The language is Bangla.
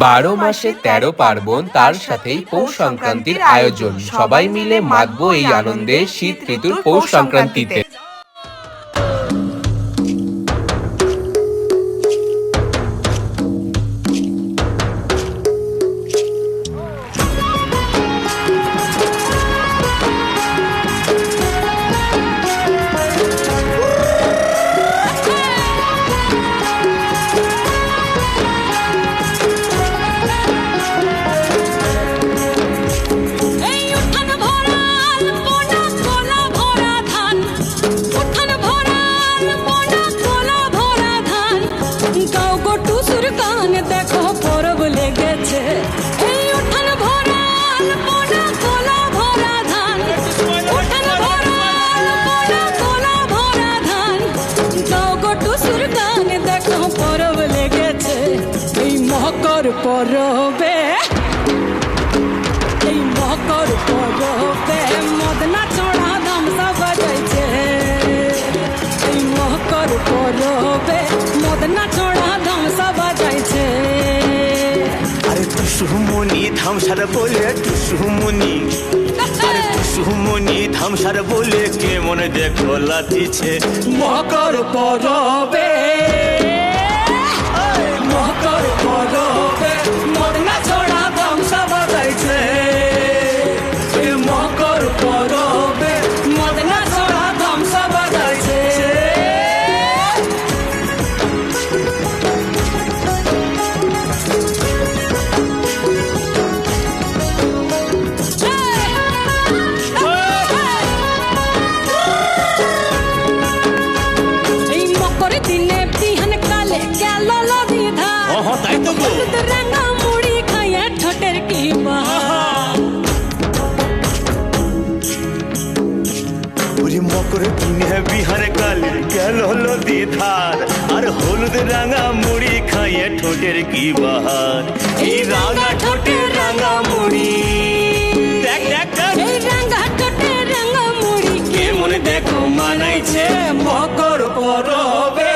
12 মাসে 13 পার্বণ, তার সাথেই পৌষ সংক্রান্তির আয়োজন। সবাই মিলে মাতবো এই আনন্দে শীত ঋতুর পৌষ সংক্রান্তিতে। পরবে এই মকর পরবে মদনা চড়া ধামসা বাজাইছে এই মকর পরবে মদনা চড়া ধামসা বাজাইছে আরে টুসুমনি ধামসার বলে টুসুমনি আরে টুসুমনি ধামসার বলে কে মনে দেখো লাতিছে মকর পরবে মকর পরবে মদনা চড়া ধামসা বাজাইছে এই মকর পরবে মদনা চড়া ধামসা বাজাইছে এই মকর দিনে বিহান কালে গেল লদি ধার তাই তো গো রঙা মুড়ি খাইয়া ঠোঁটের কি ওরে মকর দিনে বিহার কালে গেল নদী ধার আর হলুদ রাঙা মুড়ি খাইয়ে ঠোঁটের কি বাহার এই রাঙা ঠোঁটের রাঙা মুড়ি দেখ দেখ দেখ এই রঙা ঠোঁটের রঙা মুড়ি কে মনে দেখো মানাইছে মকর পরবে